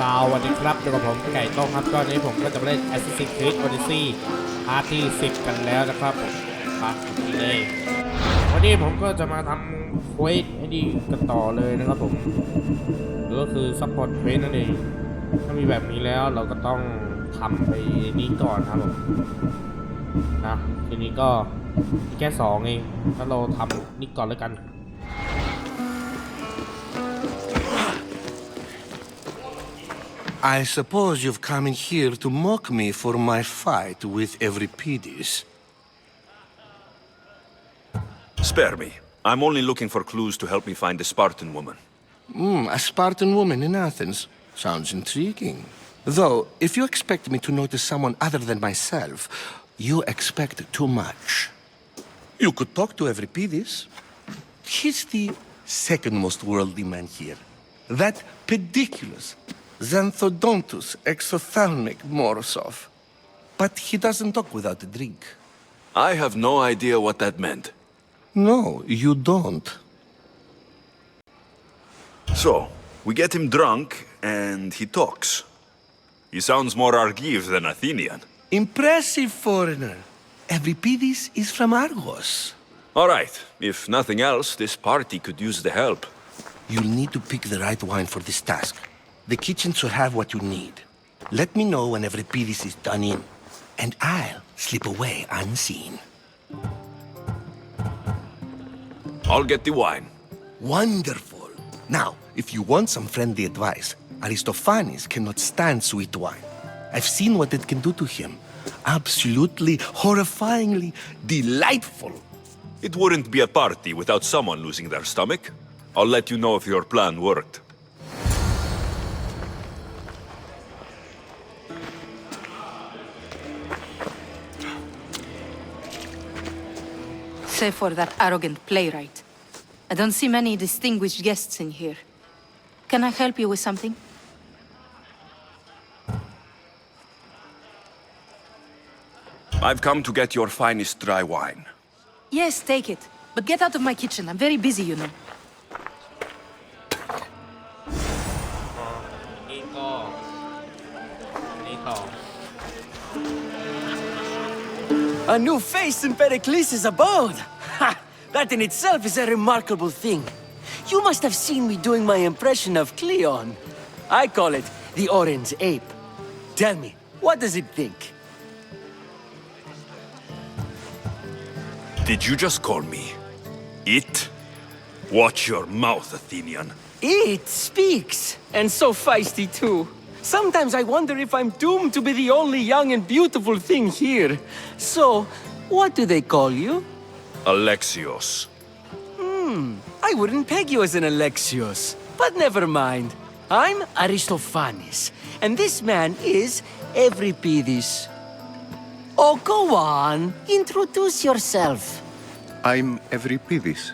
สวัสดีครับอยู่กับผมไก่ต้มครับตอนนี้ผมก็จะมาเล่น Assassin's Creed Odyssey พาร์ทที่ 10 กันแล้วนะครับผมมาเลยวันนี้ผมก็จะมาทำเควสให้ดีกันต่อเลยนะครับผมหรือก็คือซัพพอร์ตเควสนั่นเองถ้ามีแบบนี้แล้วเราก็ต้องทำไปนี้ก่อนครับผมนะทีนี้ก็แค่2เองถ้าเราทำนี่ก่อนแล้วกันI suppose you've come in here to mock me for my fight with Euripides. Spare me. I'm only looking for clues to help me find a Spartan woman. A Spartan woman in Athens. Sounds intriguing. Though, if you expect me to notice someone other than myself, you expect too much. You could talk to Euripides. He's the second most worldly man here. That pediculous Xanthodontus exophthalmic Morosov. But he doesn't talk without a drink. I have no idea what that meant. No, you don't. So, we get him drunk, and he talks. He sounds more Argive than Athenian. Impressive foreigner. Euripides is from Argos. All right, if nothing else, this party could use the help. You'll need to pick the right wine for this task. The kitchen should have what you need. Let me know when Euripides is done in, and I'll slip away unseen. I'll get the wine. Wonderful. Now, if you want some friendly advice, Aristophanes cannot stand sweet wine. I've seen what it can do to him. Absolutely, horrifyingly delightful. It wouldn't be a party without someone losing their stomach. I'll let you know if your plan worked. Save for that arrogant playwright. I don't see many distinguished guests in here. Can I help you with something? I've come to get your finest dry wine. Yes, take it. But get out of my kitchen. I'm very busy, you know. A new face in Pericles' abode! Ha! That in itself is a remarkable thing. You must have seen me doing my impression of Cleon. I call it the Orange Ape. Tell me, what does it think? Did you just call me it? Watch your mouth, Athenian. It speaks, and so feisty too. Sometimes I wonder if I'm doomed to be the only young and beautiful thing here. So, what do they call you? Alexios. I wouldn't peg you as an Alexios. But never mind. I'm Aristophanes, and this man is Euripides. Oh, go on. Introduce yourself. I'm Euripides.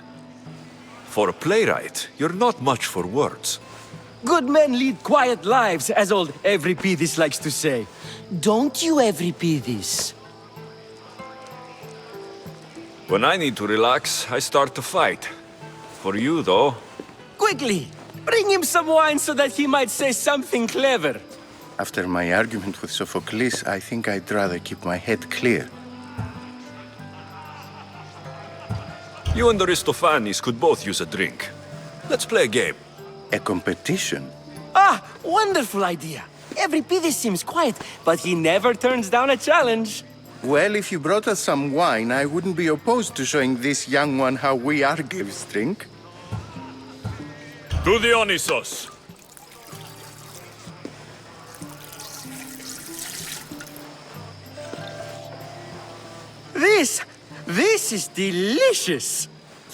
For a playwright, you're not much for words. Good men lead quiet lives, as old Euripides likes to say. Don't you, Euripides? When I need to relax, I start to fight. For you, though... Quickly! Bring him some wine so that he might say something clever. After my argument with Sophocles, I think I'd rather keep my head clear. You and Aristophanes could both use a drink. Let's play a game. A competition? Ah, wonderful idea. Euripides seems quiet, but he never turns down a challenge. Well, if you brought us some wine, I wouldn't be opposed to showing this young one how we Argives drink. To Dionysos! This is delicious.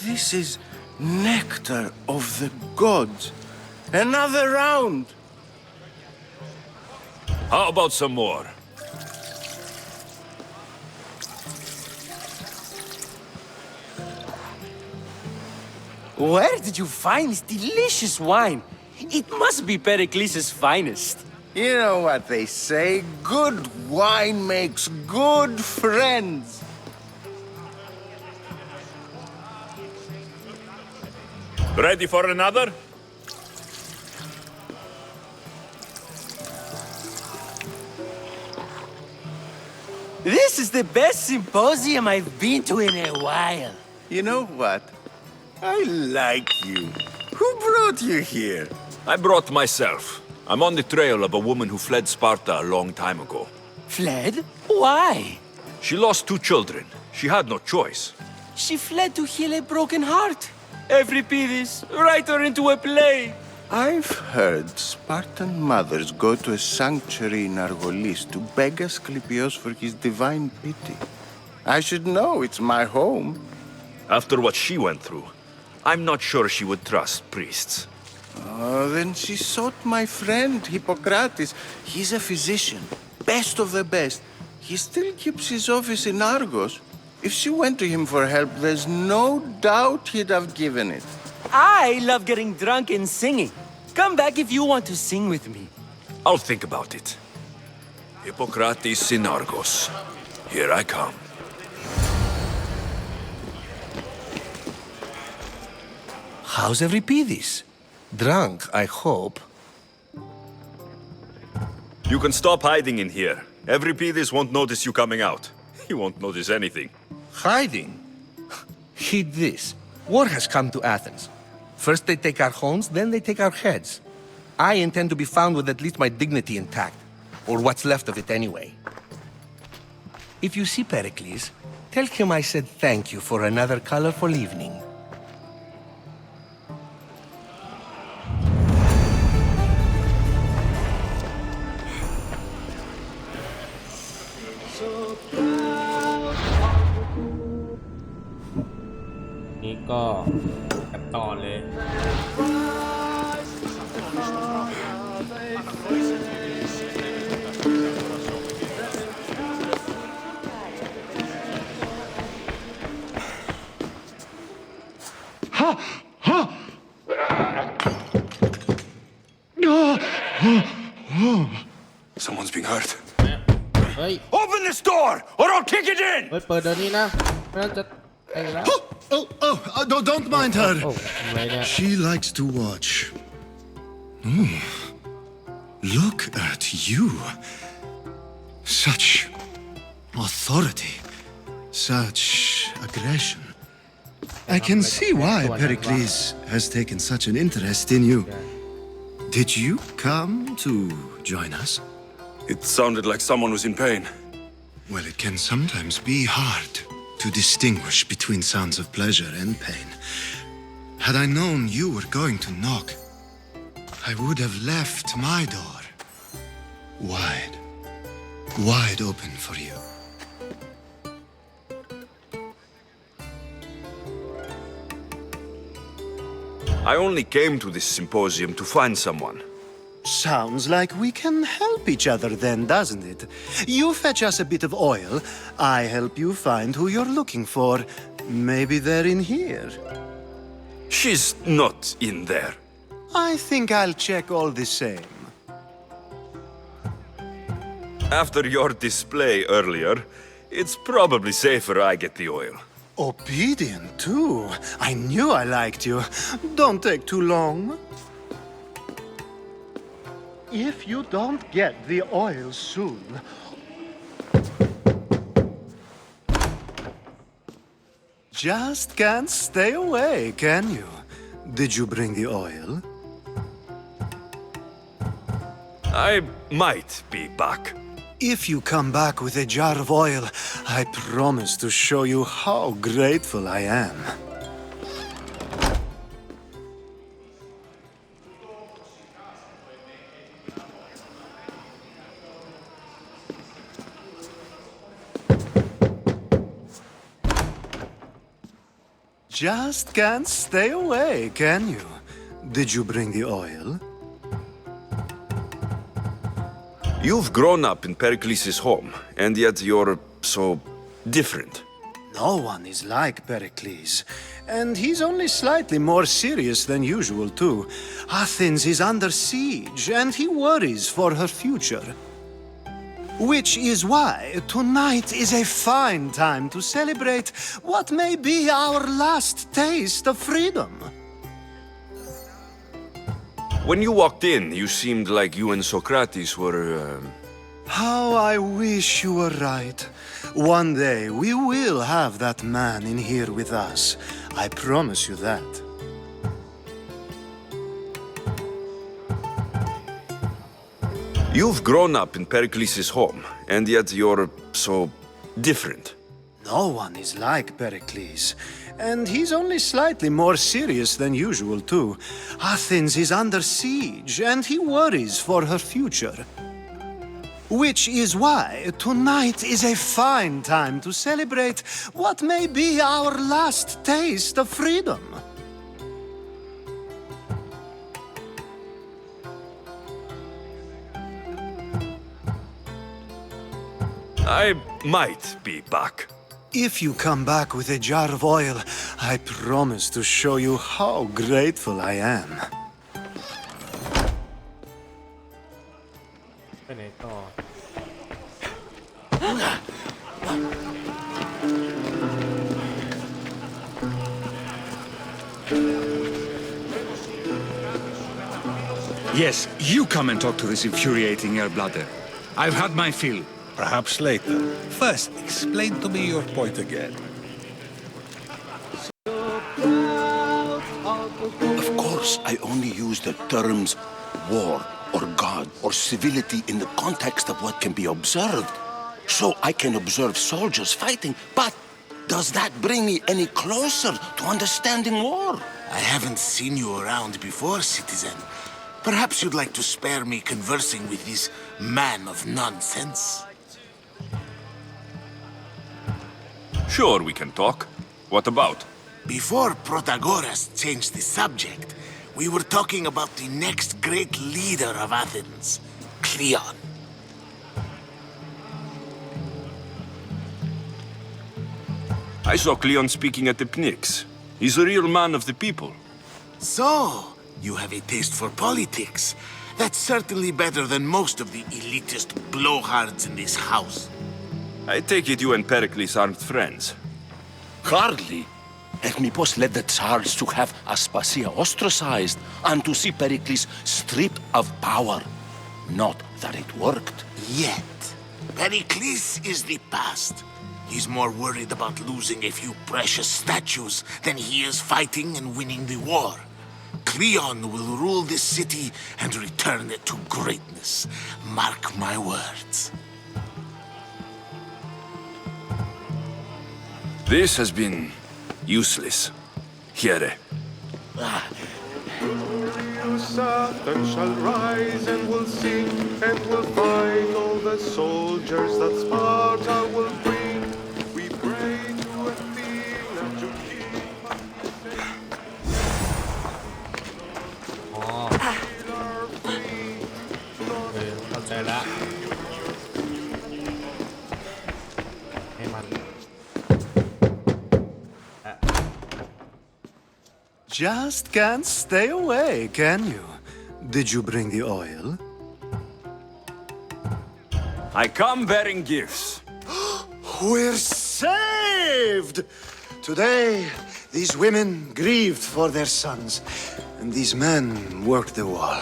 This is nectar of the gods. Another round. How about some more? Where did you find this delicious wine? It must be Pericles' finest. You know what they say, good wine makes good friends. Ready for another? This is the best symposium I've been to in a while. You know what? I like you. Who brought you here? I brought myself. I'm on the trail of a woman who fled Sparta a long time ago. Fled? Why? She lost 2 children. She had no choice. She fled to heal a broken heart. Euripides, write her into a play. I've heard Spartan mothers go to a sanctuary in Argolis to beg Asclepios for his divine pity. I should know, it's my home. After what she went through, I'm not sure she would trust priests. Oh, then she sought my friend, Hippocrates. He's a physician, best of the best. He still keeps his office in Argos. If she went to him for help, there's no doubt he'd have given it. I love getting drunk and singing. Come back if you want to sing with me. I'll think about it. Hippocrates in Argos. Here I come. How's Euripides? Drunk, I hope. You can stop hiding in here. Euripides won't notice you coming out. He won't notice anything. Hiding? Heed this. War has come to Athens. First they take our homes, then they take our heads. I intend to be found with at least my dignity intact. Or what's left of it anyway. If you see Pericles, tell him I said thank you for another colorful evening.นี่ก็กันต่อเลย Someone's being hurt. เฮ้ย Open this door, or I'll kick it in! เปิดเดี๋ยวนี้นะไม่งั้นจะไอ้แล้ว Don't mind her. โอ้อะไรเนี่ย She likes to watch. Look at you. Such authority. Such aggression. I can see why Pericles has taken such an interest in you. Did you come to join us? It sounded like someone was in pain. Well, it can sometimes be hard to distinguish between sounds of pleasure and pain. Had I known you were going to knock, I would have left my door wide open for you. I only came to this symposium to find someone. Sounds like we can help each other then, doesn't it? You fetch us a bit of oil, I help you find who you're looking for. Maybe they're in here. She's not in there. I think I'll check all the same. After your display earlier, it's probably safer I get the oil. Obedient, too. I knew I liked you. Don't take too long. If you don't get the oil soon... Just can't stay away, can you? Did you bring the oil? I might be back. If you come back with a jar of oil, I promise to show you how grateful I am. Just can't stay away, can you? Did you bring the oil? You've grown up in Pericles' home, and yet you're so different. No one is like Pericles. And he's only slightly more serious than usual, too. Athens is under siege, and he worries for her future. Which is why tonight is a fine time to celebrate what may be our last taste of freedom. When you walked in, you seemed like you and Socrates were, How I wish you were right. One day we will have that man in here with us. I promise you that. You've grown up in Pericles' home, and yet you're so different. No one is like Pericles. And he's only slightly more serious than usual, too. Athens is under siege, and he worries for her future. Which is why tonight is a fine time to celebrate what may be our last taste of freedom. I might be back. If you come back with a jar of oil, I promise to show you how grateful I am. ไปไหนต่อ Yes, you come and talk to this infuriating airbladder. I've had my fill. Perhaps later. First, explain to me your point again. Of course, I only use the terms war or God or civility in the context of what can be observed. So I can observe soldiers fighting, but does that bring me any closer to understanding war? I haven't seen you around before, citizen. Perhaps you'd like to spare me conversing with this man of nonsense. Sure, we can talk. What about? Before Protagoras changed the subject, we were talking about the next great leader of Athens, Cleon. I saw Cleon speaking at the Pnyx. He's a real man of the people. So, you have a taste for politics. That's certainly better than most of the elitist blowhards in this house. I take it you and Pericles aren't friends. Hardly. Hermipos led the Tsars to have Aspasia ostracized and to see Pericles stripped of power. Not that it worked. Yet. Pericles is the past. He's more worried about losing a few precious statues than he is fighting and winning the war. Cleon will rule this city and return it to greatness. Mark my words. This has been useless. Here. Athens shall rise and will sing and will fight all the soldiers that Sparta will bring. We pray to Athena to keep us safe. อ๋อเข้าใจละให้มัน Just can't stay away, can you? Did you bring the oil? I come bearing gifts. We're saved! Today, these women grieved for their sons, and these men worked the wall.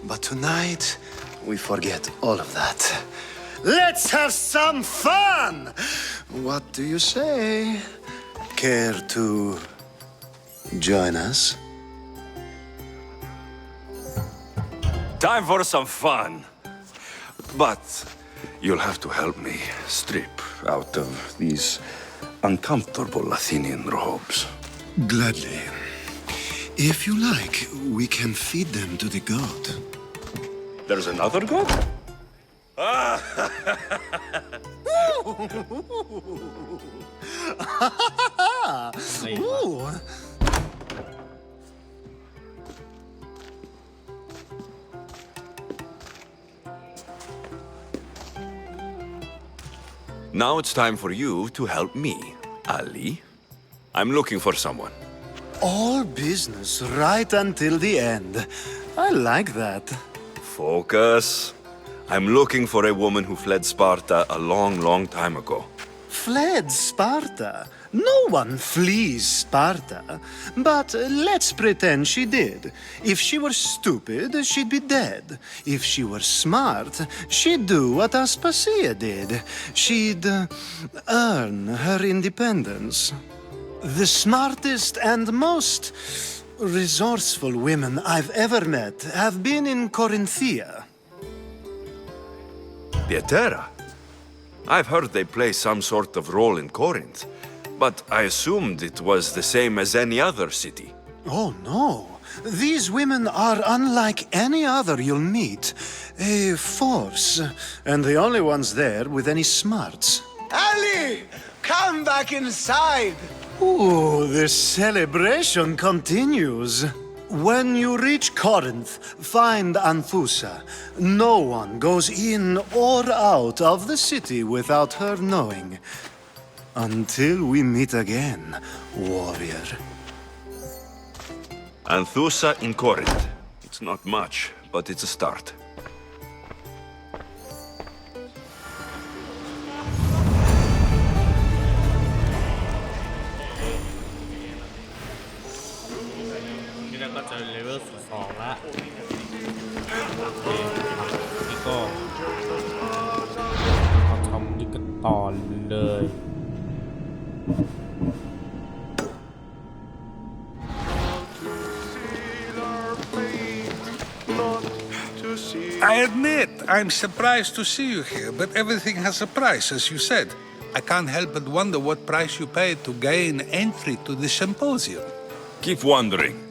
But tonight, we forget all of that. Let's have some fun! What do you say? Care to join us? Time for some fun. But you'll have to help me strip out of these uncomfortable Athenian robes. Gladly. If you like, we can feed them to the god. There's another god? Ooh. Now it's time for you to help me, Ali. I'm looking for someone. All business right until the end. I like that. Focus. I'm looking for a woman who fled Sparta a long, long time ago. fled Sparta. No one flees Sparta. But let's pretend she did. If she were stupid, she'd be dead. If she were smart, she'd do what Aspasia did. She'd earn her independence. The smartest and most resourceful women I've ever met have been in Corinthia. Pietera? I've heard they play some sort of role in Corinth, but I assumed it was the same as any other city. Oh, no. These women are unlike any other you'll meet. A force, and the only ones there with any smarts. Ali! Come back inside! Ooh, the celebration continues. When you reach Corinth, find Anthusa. No one goes in or out of the city without her knowing. Until we meet again, warrior. Anthusa in Corinth. It's not much, but it's a start. I admit, I'm surprised to see you here, but everything has a price, as you said. I can't help but wonder what price you paid to gain entry to the symposium. Keep wondering.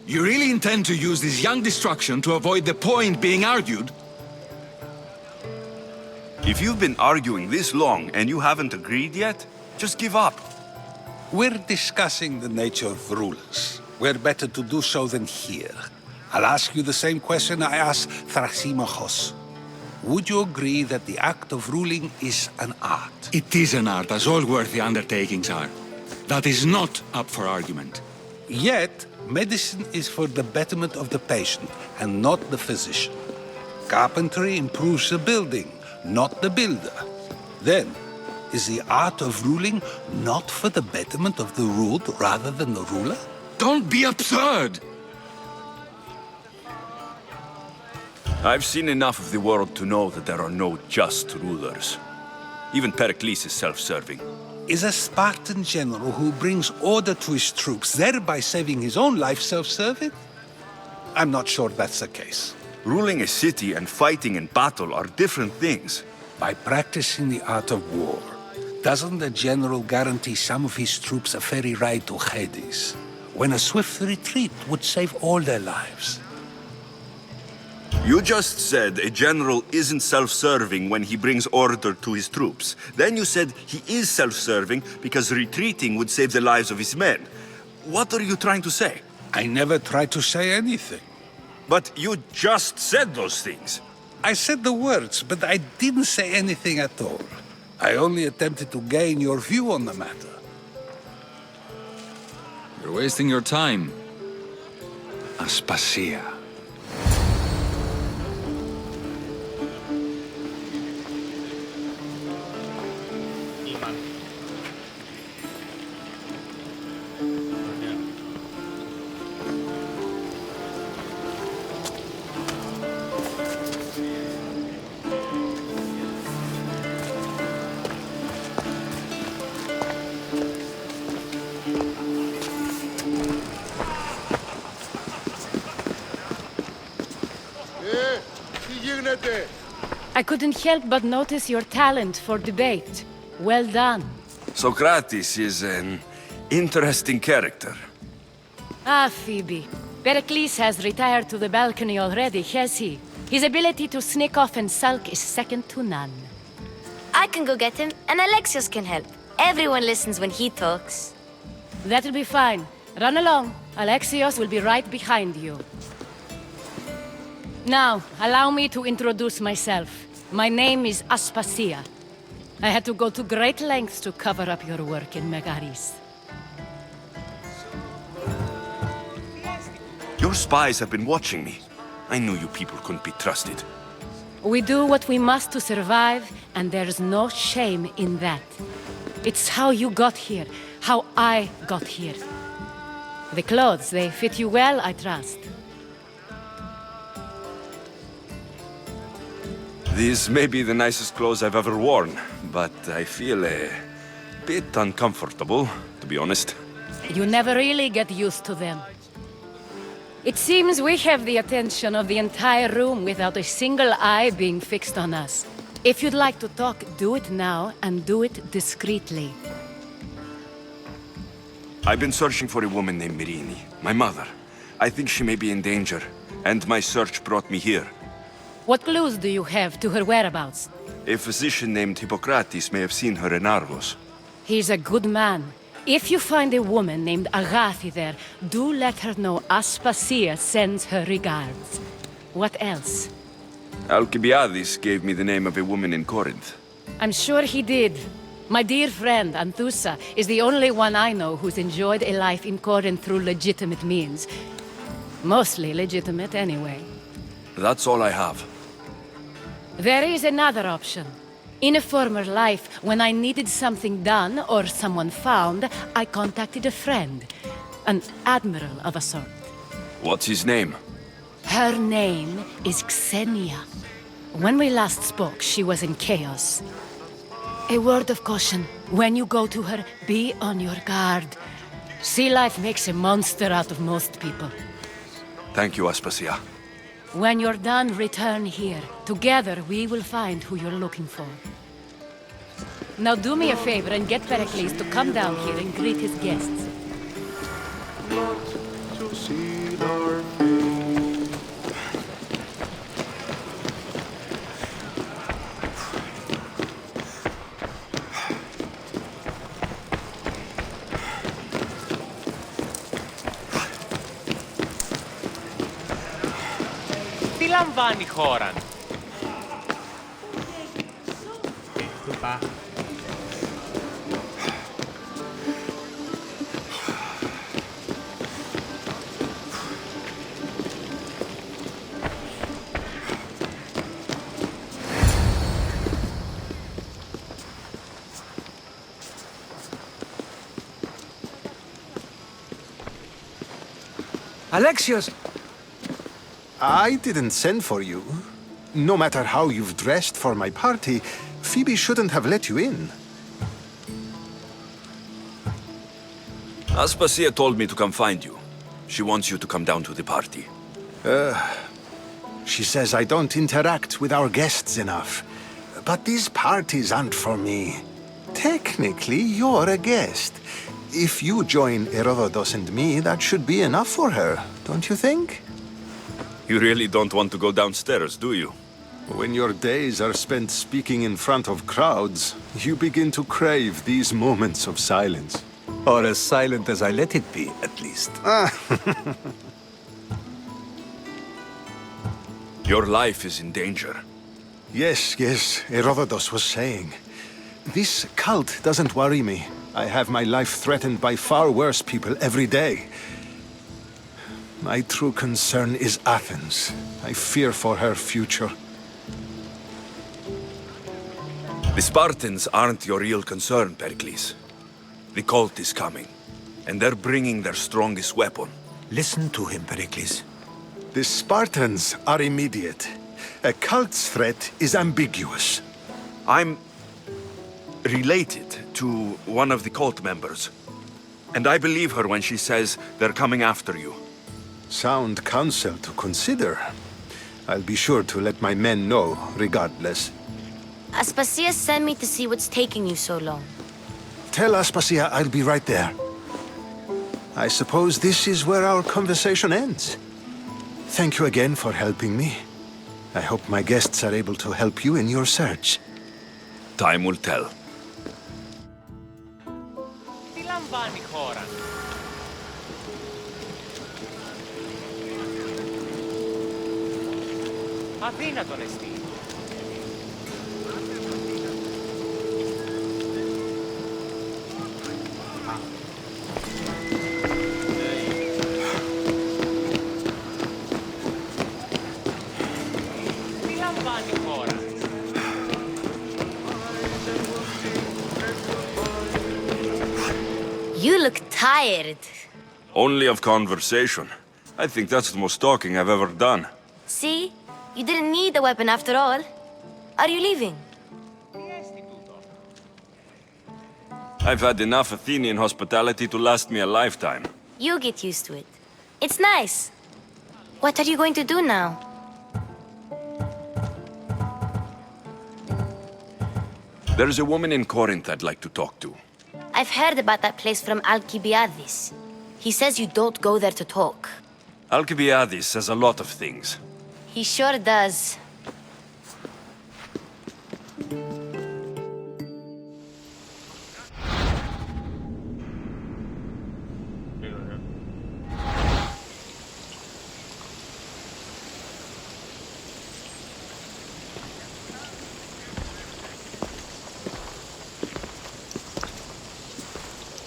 You really intend to use this young destruction to avoid the point being argued? If you've been arguing this long and you haven't agreed yet, just give up. We're discussing the nature of rulers. Where better to do so than here? I'll ask you the same question I asked Thrasymachos. Would you agree that the act of ruling is an art? It is an art, as all worthy undertakings are. That is not up for argument. Yet, medicine is for the betterment of the patient and not the physician. Carpentry improves the building, not the builder. Then, is the art of ruling not for the betterment of the ruled rather than the ruler? Don't be absurd! I've seen enough of the world to know that there are no just rulers. Even Pericles is self-serving. Is a Spartan general who brings order to his troops, thereby saving his own life, self-serving? I'm not sure that's the case. Ruling a city and fighting in battle are different things. By practicing the art of war, doesn't the general guarantee some of his troops a ferry ride to Hades, when a swift retreat would save all their lives? You just said a general isn't self-serving when he brings order to his troops. Then you said he is self-serving because retreating would save the lives of his men. What are you trying to say? I never tried to say anything. But you just said those things. I said the words, but I didn't say anything at all. I only attempted to gain your view on the matter. You're wasting your time. Aspasia. I couldn't help but notice your talent for debate. Well done. Socrates is an interesting character. Ah, Phoebe. Pericles has retired to the balcony already, has he? His ability to sneak off and sulk is second to none. I can go get him, and Alexios can help. Everyone listens when he talks. That'll be fine. Run along. Alexios will be right behind you. Now, allow me to introduce myself. My name is Aspasia. I had to go to great lengths to cover up your work in Megaris. Your spies have been watching me. I knew you people couldn't be trusted. We do what we must to survive, and there's no shame in that. It's how you got here, how I got here. The clothes, they fit you well, I trust. These may be the nicest clothes I've ever worn, but I feel a bit uncomfortable, to be honest. You never really get used to them. It seems we have the attention of the entire room without a single eye being fixed on us. If you'd like to talk, do it now, and do it discreetly. I've been searching for a woman named Mirini, my mother. I think she may be in danger, and my search brought me here. What clues do you have to her whereabouts? A physician named Hippocrates may have seen her in Argos. He's a good man. If you find a woman named Agathi there, do let her know Aspasia sends her regards. What else? Alcibiades gave me the name of a woman in Corinth. I'm sure he did. My dear friend, Anthusa, is the only one I know who's enjoyed a life in Corinth through legitimate means. Mostly legitimate, anyway. That's all I have. There is another option. In a former life, when I needed something done or someone found, I contacted a friend. An admiral of a sort. What's his name? Her name is Xenia. When we last spoke, she was in chaos. A word of caution. When you go to her, be on your guard. Sea life makes a monster out of most people. Thank you, Aspasia. When you're done, return here. Together, we will find who you're looking for. Now do me a favor and get Pericles to come down here and greet his guests. Not to see our fate. Τι λαμβάνει η χώρα? Goodbye. Alexios! I didn't send for you. No matter how you've dressed for my party, Phoebe shouldn't have let you in. Aspasia told me to come find you. She wants you to come down to the party. She says I don't interact with our guests enough. But these parties aren't for me. Technically, you're a guest. If you join Herodotus and me, that should be enough for her, don't you think? You really don't want to go downstairs, do you? When your days are spent speaking in front of crowds, you begin to crave these moments of silence. Or as silent as I let it be, at least. Your life is in danger. Yes, Herodotus was saying. This cult doesn't worry me. I have my life threatened by far worse people every day. My true concern is Athens. I fear for her future. The Spartans aren't your real concern, Pericles. The cult is coming, and they're bringing their strongest weapon. Listen to him, Pericles. The Spartans are immediate. A cult's threat is ambiguous. I'm related to one of the cult members, and I believe her when she says they're coming after you. Sound counsel to consider. I'll be sure to let my men know, regardless. Aspasia sent me to see what's taking you so long. Tell Aspasia I'll be right there. I suppose this is where our conversation ends. Thank you again for helping me. I hope my guests are able to help you in your search. Time will tell. Τι λαμβάνει η χώρα? Αδύνατον εστί. Τι λαμβάνει η χώρα? You look tired. Only of conversation. I think that's the most talking I've ever done. See? You didn't need the weapon after all. Are you leaving? I've had enough Athenian hospitality to last me a lifetime. You get used to it. It's nice. What are you going to do now? There's a woman in Corinth I'd like to talk to. I've heard about that place from Alcibiades. He says you don't go there to talk. Alcibiades says a lot of things. He sure does.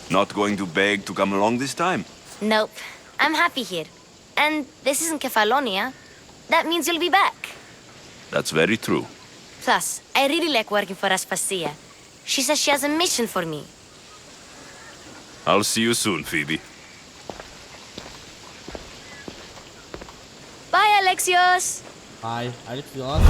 Not going to beg to come along this time? Nope. I'm happy here. And this isn't Kefalonia. That means you'll be back. That's very true. Plus, I really like working for Aspasia. She says she has a mission for me. I'll see you soon, Phoebe. Bye, Alexios! Bye, Alexios.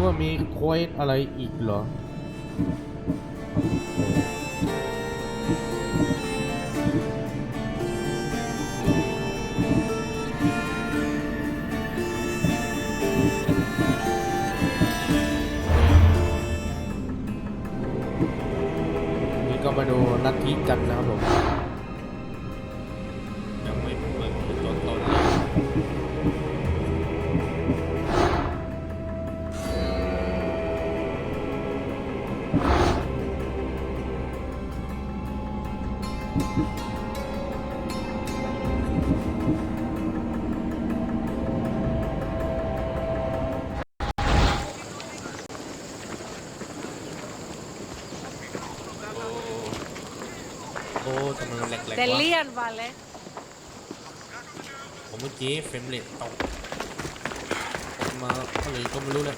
ว่ามีโค้ดอะไรอีกเหรอนี่ก็มาดูลัทธิกันนะครับผมยังไม่เปิดตัวตนเลยโอ้ทำไมมันแหลกๆวะ Delian, vale. ผมเมื่อกี้เฟรมเรทตกมาอะไรก็ไม่รู้เลย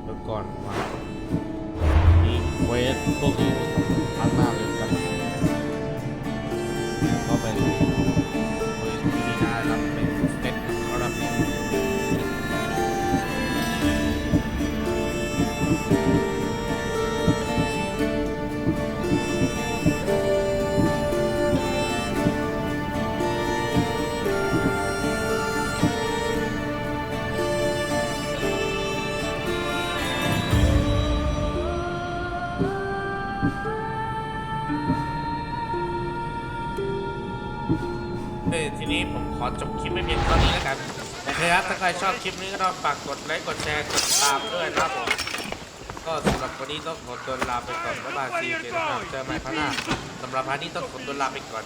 เดี๋ยวก่อนมามีเควสพวกนี้พัฒนาเร็วกันก็เป็นเควสที่ได้รับเป็นสเต็ปครับ ทีนี้ผมขอจบคลิปไม่เพียงเท่านี้แล้วกันนะครับถ้าใครชอบคลิปนี้ก็ต้องฝากกดไลค์กดแชร์กดติดตามด้วยนะครับผมก็สำหรับวันนี้ต้องขอตัวลาไปก่อนบ๊ายบายซีเจนะครับเจอกันใหม่ครั้งหน้าสำหรับวันนี้ต้องขอตัวลาไปก่อน